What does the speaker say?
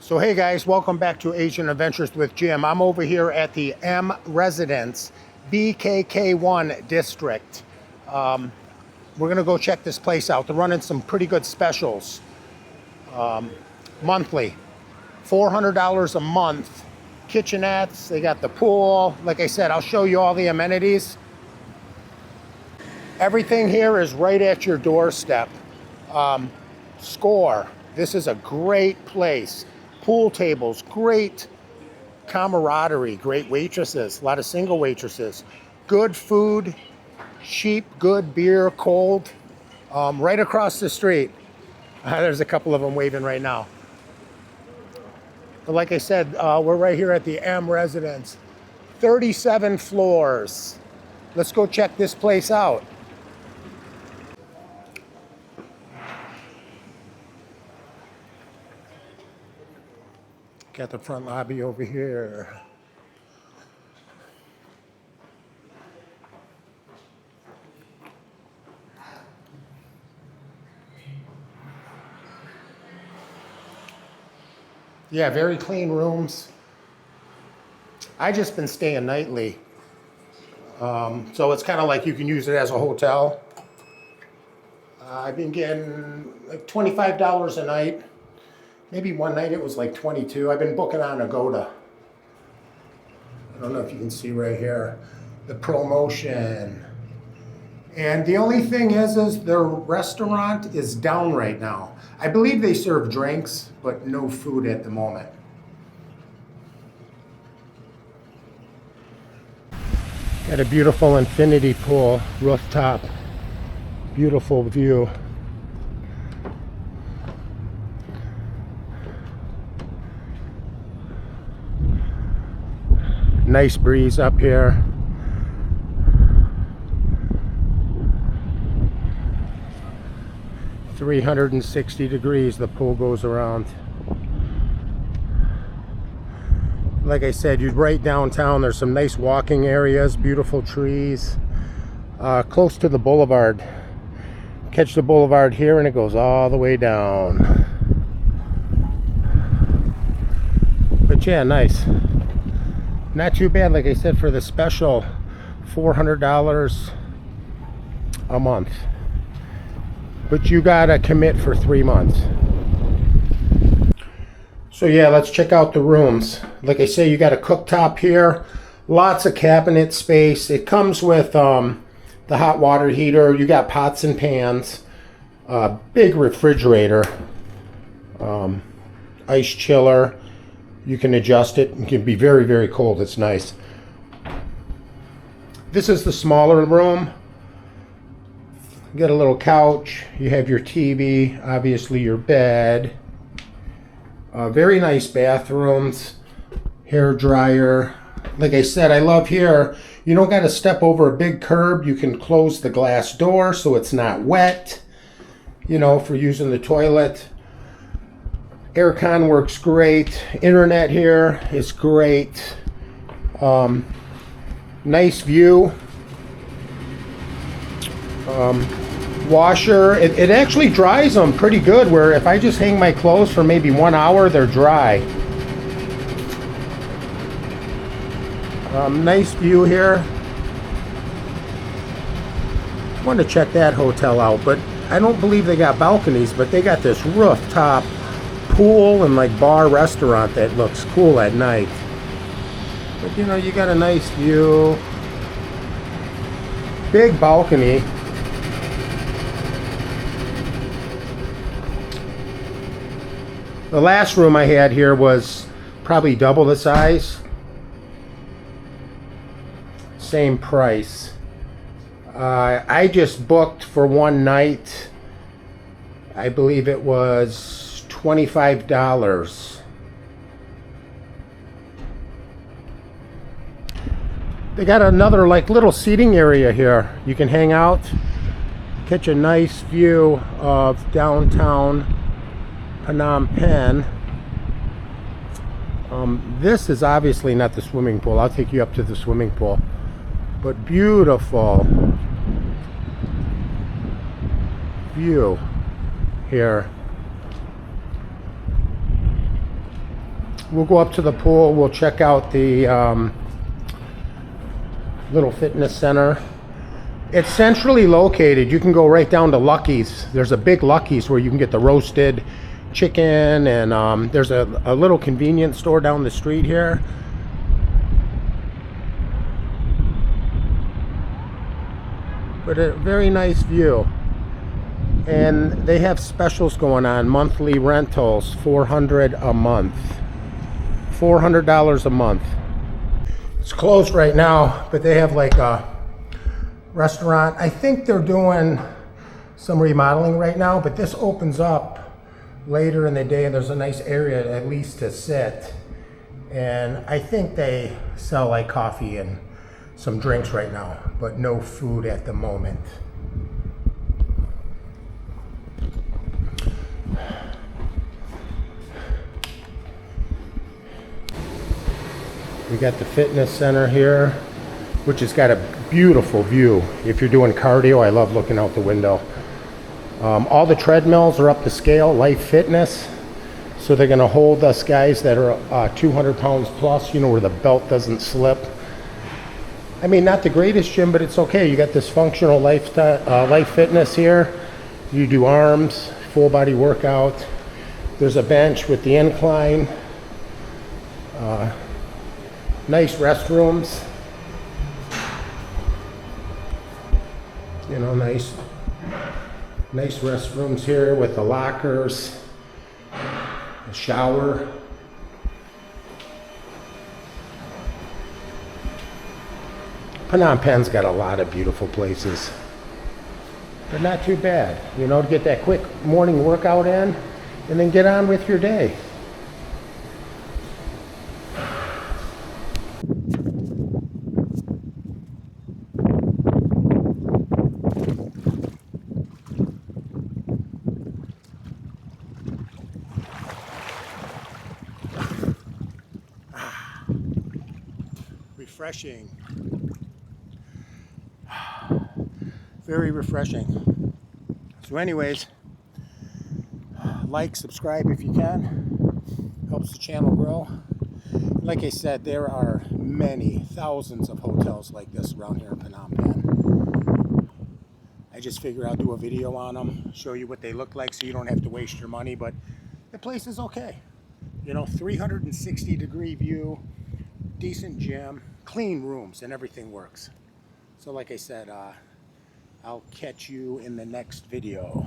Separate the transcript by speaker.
Speaker 1: So hey guys, welcome back to Asian Adventures with Jim. I'm over here at the M Residence BKK1 district. We're gonna go check this place out. They're running some pretty good specials monthly. $400 a month. Kitchenettes, they got the pool. Like I said, I'll show you all the amenities. Everything here is right at your doorstep. Score, this is a great place. Pool tables, great camaraderie, great waitresses, a lot of single waitresses, good food, cheap, good beer, cold, right across the street. There's a couple of them waving right now. But like I said, we're right here at the M Residence, 37 floors. Let's go check this place out. Got the front lobby over here. Yeah, very clean rooms. I just been staying nightly. So it's kind of like you can use it as a hotel. I've been getting like $25 a night. Maybe one night it was like 22. I've been booking on Agoda. I don't know if you can see right here, the promotion. And the only thing is their restaurant is down right now. I believe they serve drinks, but no food at the moment. Got a beautiful infinity pool, rooftop, beautiful view. Nice breeze up here. .360 degrees the pool goes around. Like I said, you're right downtown. There's some nice walking areas, beautiful trees, close to the boulevard. Catch the boulevard here and it goes all the way down. But yeah, nice. Not too bad, like I said, for the special $400 a month. But you gotta commit for 3 months. So yeah, let's check out the rooms. Like I say, you got a cooktop here, lots of cabinet space. It comes with the hot water heater. You got pots and pans, big refrigerator, ice chiller. You can adjust it. It can be very, very cold. It's nice. This is the smaller room. You got a little couch. You have your TV, obviously your bed. Very nice bathrooms. Hair dryer. Like I said, I love here. You don't got to step over a big curb. You can close the glass door so it's not wet, you know, for using the toilet. Aircon works great. Internet here is great. Nice view. Washer. It actually dries them pretty good, where if I just hang my clothes for maybe 1 hour, they're dry. Nice view here. I want to check that hotel out, but I don't believe they got balconies, but they got this rooftop pool and like bar restaurant that looks cool at night. But you know, you got a nice view, big balcony. The last room I had here was probably double the size, same price. I just booked for one night. I believe it was $25. They got another like little seating area here. You can hang out, catch a nice view of downtown Phnom Penh. This is obviously not the swimming pool. I'll take you up to the swimming pool. But beautiful view here. we'll go up to the pool. We'll check out the little fitness center. It's centrally located. You can go right down to Lucky's. There's a big Lucky's where you can get the roasted chicken, and there's a little convenience store down the street here. But a very nice view. And they have specials going on. Monthly rentals, $400 a month. $400 a month. It's closed right now, but they have like a restaurant. I think they're doing some remodeling right now, but this opens up later in the day, and there's a nice area at least to sit. And I think they sell like coffee and some drinks right now, but no food at the moment. We got the fitness center here, which has got a beautiful view. If you're doing cardio, I love looking out the window. All the treadmills are up to scale, Life Fitness. So they're gonna hold us guys that are 200 pounds plus, you know, where the belt doesn't slip. I mean, not the greatest gym, but it's okay. You got this functional Life Fitness here. You do arms, full body workout. There's a bench with the incline. Nice restrooms. You know, nice restrooms here with the lockers, a shower. Phnom Penh's got a lot of beautiful places. They're not too bad, you know, to get that quick morning workout in and then get on with your day. Refreshing. Very refreshing. So anyways, like, subscribe if you can. Helps the channel grow. Like I said, there are many thousands of hotels like this around here in Phnom Penh. I just figure I'll do a video on them, show you what they look like so you don't have to waste your money, but the place is okay. You know, 360-degree view, decent gym, clean rooms, and everything works. So like I said, I'll catch you in the next video.